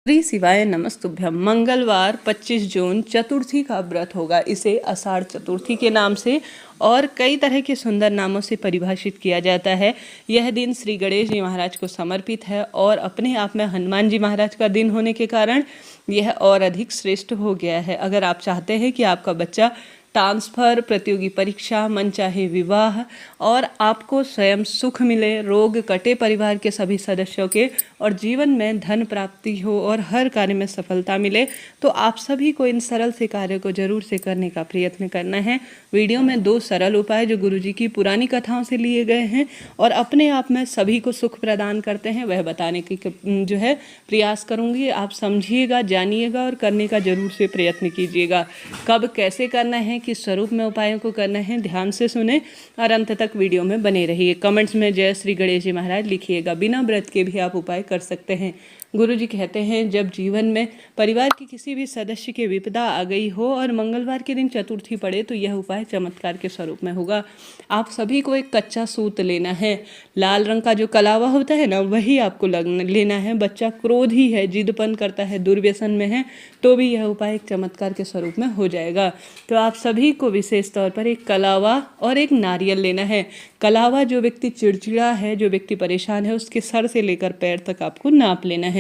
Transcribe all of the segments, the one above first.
श्री शिवाय नमस्तुभ्यम। मंगलवार 25 जून चतुर्थी का व्रत होगा। इसे आषाढ़ चतुर्थी के नाम से और कई तरह के सुंदर नामों से परिभाषित किया जाता है। यह दिन श्री गणेश जी महाराज को समर्पित है और अपने आप में हनुमान जी महाराज का दिन होने के कारण यह और अधिक श्रेष्ठ हो गया है। अगर आप चाहते हैं कि आपका बच्चा ट्रांसफर, प्रतियोगी परीक्षा, मनचाहे विवाह और आपको स्वयं सुख मिले, रोग कटे परिवार के सभी सदस्यों के, और जीवन में धन प्राप्ति हो और हर कार्य में सफलता मिले, तो आप सभी को इन सरल से कार्य को जरूर से करने का प्रयत्न करना है। वीडियो में 2 सरल उपाय जो गुरुजी की पुरानी कथाओं से लिए गए हैं और अपने आप में सभी को सुख प्रदान करते हैं, वह बताने की जो है प्रयास करूंगी। आप समझिएगा, जानिएगा और करने का जरूर से प्रयत्न कीजिएगा। कब कैसे करना है, किस स्वरूप में उपायों को करना है, ध्यान से सुने और अंत तक वीडियो में बने रहिए। कमेंट्स में जय श्री गणेश जी महाराज लिखिएगा। बिना व्रत के भी आप उपाय कर सकते हैं। गुरुजी कहते हैं, जब जीवन में परिवार के किसी भी सदस्य की विपदा आ गई हो और मंगलवार के दिन चतुर्थी पड़े तो यह उपाय चमत्कार के स्वरूप में होगा। आप सभी को एक कच्चा सूत लेना है। लाल रंग का जो कलावा होता है ना, वही आपको लेना है। बच्चा क्रोधी है, जिदपन करता है, दुर्व्यसन में है, तो भी यह उपाय एक चमत्कार के स्वरूप में हो जाएगा। तो आप सभी को विशेष तौर पर एक कलावा और एक नारियल लेना है। कलावा जो व्यक्ति चिड़चिड़ा है, जो व्यक्ति परेशान है, उसके सर से लेकर पैर तक आपको नाप लेना है।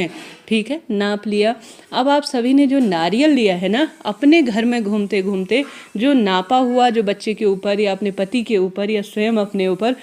ठीक है, नाप लिया। अब आप सभी ने जो नारियल लिया है ना, अपने घर में घूमते घूमते जो नापा हुआ जो बच्चे के ऊपर या अपने पति के ऊपर या स्वयं अपने ऊपर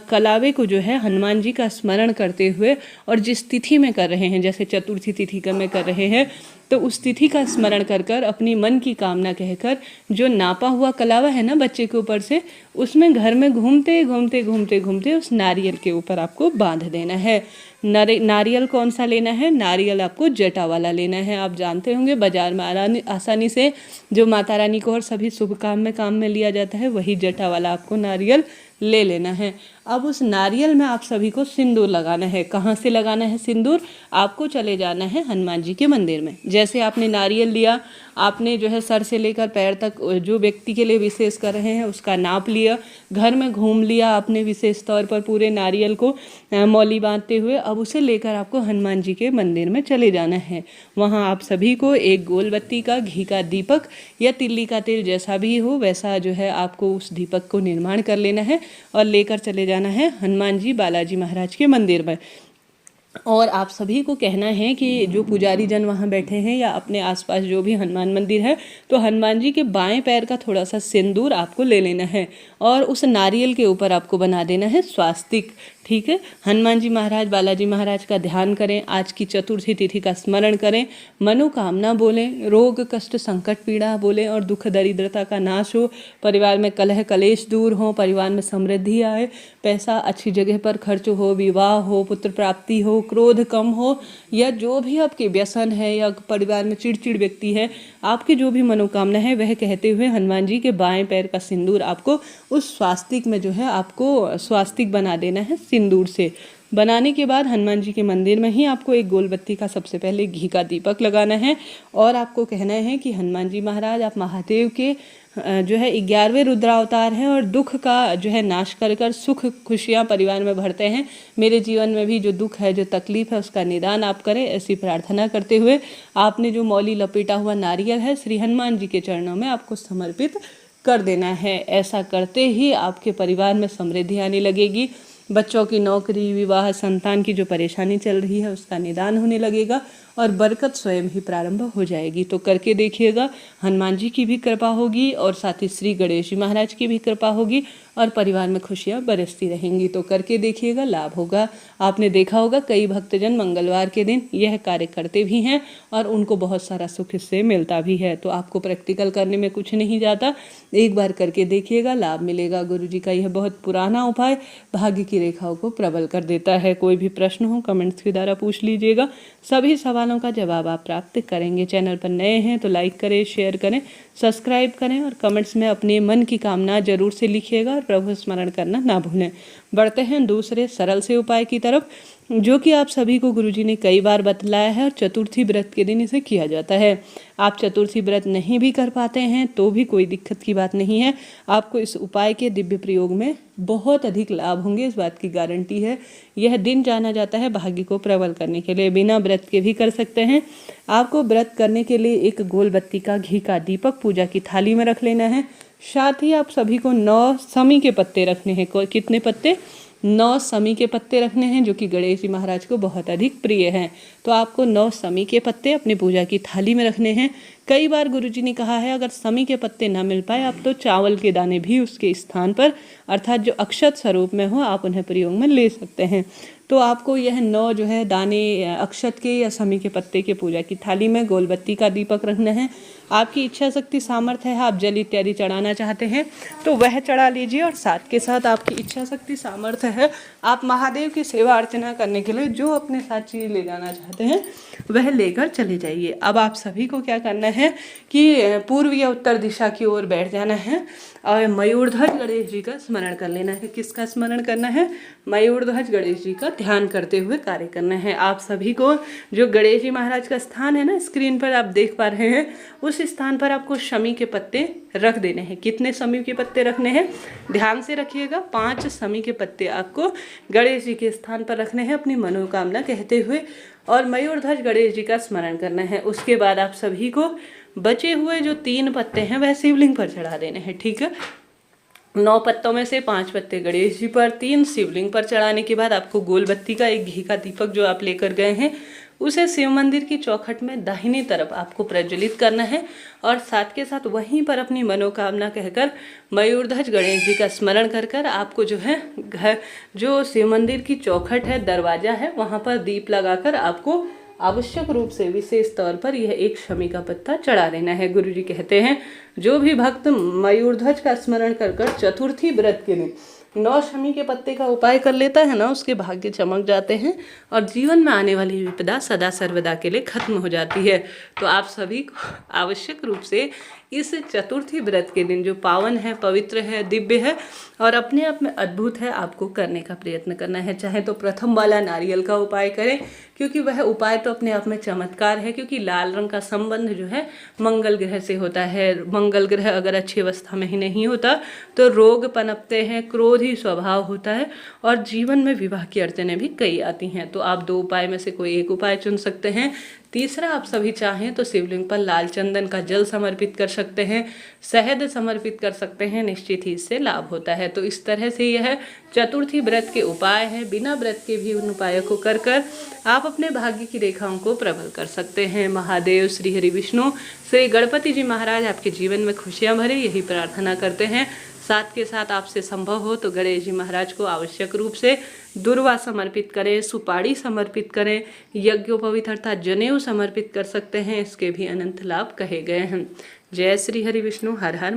कलावे को जो है हनुमान जी का स्मरण करते हुए, और जिस तिथि में कर रहे हैं, जैसे चतुर्थी तिथि का में कर रहे हैं, तो उस तिथि का स्मरण कर कर अपनी मन की कामना कहकर जो नापा हुआ कलावा है ना बच्चे के ऊपर से, उसमें घर में घूमते घूमते घूमते घूमते उस नारियल के ऊपर आपको बांध देना है। नारियल कौन सा लेना है? नारियल आपको जटा वाला लेना है। आप जानते होंगे बाजार में आसानी से जो माता रानी को और सभी शुभ काम में लिया जाता है, वही जटा वाला आपको नारियल ले लेना है। अब उस नारियल में आप सभी को सिंदूर लगाना है। कहाँ से लगाना है सिंदूर? आपको चले जाना है हनुमान जी के मंदिर में। जैसे आपने नारियल लिया, आपने जो है सर से लेकर पैर तक जो व्यक्ति के लिए विशेष कर रहे हैं उसका नाप लिया, घर में घूम लिया आपने विशेष तौर पर पूरे नारियल को मौली बांधते हुए। अब उसे लेकर आपको हनुमान जी के मंदिर में चले जाना है। वहाँ आप सभी को एक गोल बत्ती का, घी का दीपक या तिल्ली का तेल, जैसा भी हो वैसा जो है आपको उस दीपक को निर्माण कर लेना है और लेकर चले जाना है हनुमान जी बालाजी महाराज के मंदिर में। और आप सभी को कहना है कि जो पुजारी जन वहाँ बैठे हैं या अपने आसपास जो भी हनुमान मंदिर है, तो हनुमान जी के बाएं पैर का थोड़ा सा सिंदूर आपको ले लेना है और उस नारियल के ऊपर आपको बना देना है स्वास्तिक। ठीक है, हनुमान जी महाराज, बालाजी महाराज का ध्यान करें, आज की चतुर्थी तिथि का स्मरण करें, मनोकामना बोलें, रोग कष्ट संकट पीड़ा बोलें और दुख दरिद्रता का नाश हो, परिवार में कलह कलेश दूर हो, परिवार में समृद्धि आए, पैसा अच्छी जगह पर खर्च हो, विवाह हो, पुत्र प्राप्ति हो, क्रोध कम हो, या जो भी आपके व्यसन है या परिवार में चिड़चिड़ व्यक्ति है, आपकी जो भी मनोकामना है वह कहते हुए हनुमान जी के बाएं पैर का सिंदूर आपको उस स्वास्तिक में जो है आपको स्वास्तिक बना देना है सिंदूर से। बनाने के बाद हनुमान जी के मंदिर में ही आपको एक गोल बत्ती का सबसे पहले घी का दीपक लगाना है और आपको कहना है कि हनुमान जी महाराज, आप महादेव के जो है 11वें रुद्रावतार हैं और दुख का जो है नाश कर कर सुख खुशियाँ परिवार में भरते हैं। मेरे जीवन में भी जो दुख है, जो तकलीफ है, उसका निदान आप करें, ऐसी प्रार्थना करते हुए आपने जो मौली लपेटा हुआ नारियल है श्री हनुमान जी के चरणों में आपको समर्पित कर देना है। ऐसा करते ही आपके परिवार में समृद्धि आने लगेगी। बच्चों की नौकरी, विवाह, संतान की जो परेशानी चल रही है उसका निदान होने लगेगा और बरकत स्वयं ही प्रारंभ हो जाएगी। तो करके देखिएगा, हनुमान जी की भी कृपा होगी और साथ ही श्री गणेश जी महाराज की भी कृपा होगी और परिवार में खुशियाँ बरसती रहेंगी। तो करके देखिएगा, लाभ होगा। आपने देखा होगा कई भक्तजन मंगलवार के दिन यह कार्य करते भी हैं और उनको बहुत सारा सुख इससे मिलता भी है। तो आपको प्रैक्टिकल करने में कुछ नहीं जाता, एक बार करके देखिएगा, लाभ मिलेगा। गुरु जी का यह बहुत पुराना उपाय भाग्य की रेखाओं को प्रबल कर देता है। कोई भी प्रश्न हो कमेंट्स के द्वारा पूछ लीजिएगा, सभी सवालों का जवाब आप प्राप्त करेंगे। चैनल पर नए हैं तो लाइक करें, शेयर करें, सब्सक्राइब करें और कमेंट्स में अपने मन की कामना जरूर से लिखिएगा और प्रभु स्मरण करना ना भूलें। बढ़ते हैं दूसरे सरल से उपाय की तरफ। जो कि आप सभी को गुरुजी ने कई बार बतलाया है और चतुर्थी व्रत के दिन इसे किया जाता है। आप चतुर्थी व्रत नहीं भी कर पाते हैं तो भी कोई दिक्कत की बात नहीं है। आपको इस उपाय के दिव्य प्रयोग में बहुत अधिक लाभ होंगे, इस बात की गारंटी है। यह दिन जाना जाता है भाग्य को प्रबल करने के लिए। बिना व्रत के भी कर सकते हैं। आपको व्रत करने के लिए एक गोल बत्ती का घी का दीपक पूजा की थाली में रख लेना है। साथ ही आप सभी को 9 समी के पत्ते रखने हैं। कितने पत्ते? 9 समी के पत्ते रखने हैं, जो कि गणेश जी महाराज को बहुत अधिक प्रिय हैं। तो आपको 9 समी के पत्ते अपनी पूजा की थाली में रखने हैं। कई बार गुरुजी ने कहा है अगर समी के पत्ते ना मिल पाए आप तो चावल के दाने भी उसके स्थान पर अर्थात जो अक्षत स्वरूप में हो आप उन्हें प्रयोग में ले सकते हैं। तो आपको यह 9 जो है दाने अक्षत के या समी के पत्ते के पूजा की थाली में गोल बत्ती का दीपक रखना है। आपकी इच्छा शक्ति सामर्थ्य है, आप जल इत्यादि चढ़ाना चाहते हैं तो वह चढ़ा लीजिए, और साथ के साथ आपकी इच्छा शक्ति सामर्थ्य है, आप महादेव की सेवा अर्चना करने के लिए जो अपने साथ चीज़ ले जाना चाहते हैं वह लेकर चले जाइए। अब आप सभी को क्या करना है कि पूर्व या उत्तर दिशा की ओर बैठ जाना है और मयूरध्वज गणेश जी का स्मरण कर लेना है। किसका स्मरण करना है? मयूरध्वज गणेश जी का ध्यान करते हुए कार्य करना है। आप सभी को जो गणेश जी महाराज का स्थान है ना, स्क्रीन पर आप देख पा रहे हैं, उस स्थान पर आपको शमी के पत्ते रख देने हैं। कितने शमी के पत्ते रखने हैं? ध्यान से रखिएगा, 5 शमी के पत्ते आपको गणेश जी के स्थान पर रखने हैं अपनी मनोकामना कहते हुए, और मयूरध्वज गणेश जी का स्मरण करना है। उसके बाद आप सभी को बचे हुए जो 3 पत्ते हैं वह शिवलिंग पर चढ़ा देने हैं। ठीक है, 9 पत्तों में से 5 पत्ते गणेश जी पर, 3 शिवलिंग पर चढ़ाने के बाद आपको गोल बत्ती का एक घी का दीपक जो आप लेकर गए हैं उसे शिव मंदिर की चौखट में दाहिनी तरफ आपको प्रज्वलित करना है, और साथ के साथ वहीं पर अपनी मनोकामना कहकर मयूरध्वज गणेश जी का स्मरण कर कर आपको जो है घर जो शिव मंदिर की चौखट है, दरवाजा है, वहाँ पर दीप लगाकर आपको आवश्यक रूप से विशेष तौर पर यह एक शमी का पत्ता चढ़ा देना है। गुरुजी कहते हैं जो भी भक्त मयूरध्वज का स्मरण कर कर चतुर्थी व्रत के दिन 9 शमी के पत्ते का उपाय कर लेता है ना, उसके भाग्य चमक जाते हैं और जीवन में आने वाली विपदा सदा सर्वदा के लिए खत्म हो जाती है। तो आप सभी को आवश्यक रूप से इस चतुर्थी व्रत के दिन जो पावन है, पवित्र है, दिव्य है और अपने आप में अद्भुत है, आपको करने का प्रयत्न करना है। चाहे तो प्रथम वाला नारियल का उपाय करें, क्योंकि वह उपाय तो अपने आप में चमत्कार है, क्योंकि लाल रंग का संबंध जो है मंगल ग्रह से होता है। मंगल ग्रह अगर अच्छी अवस्था में ही नहीं होता तो रोग पनपते हैं, क्रोध ही स्वभाव होता है और जीवन में विवाह की अड़चनें भी कई आती हैं। तो आप 2 उपाय में से कोई एक उपाय चुन सकते हैं। तीसरा, आप सभी चाहें तो शिवलिंग पर लाल चंदन का जल समर्पित कर सकते हैं, शहद समर्पित कर सकते हैं, निश्चित ही इससे लाभ होता है। तो इस तरह से यह चतुर्थी व्रत के उपाय है। बिना व्रत के भी उन उपायों को कर कर आप अपने भाग्य की रेखाओं को प्रबल कर सकते हैं। महादेव, श्री हरि विष्णु, श्री गणपति जी महाराज आपके जीवन में खुशियां भरे, यही प्रार्थना करते हैं। साथ के साथ आपसे संभव हो तो गणेश जी महाराज को आवश्यक रूप से दुर्वा समर्पित करें, सुपारी समर्पित करें, यज्ञोपवीत अर्थात जनेऊ समर्पित कर सकते हैं। इसके भी अनंत लाभ कहे गए हैं। जय श्री हरि विष्णु, हर हर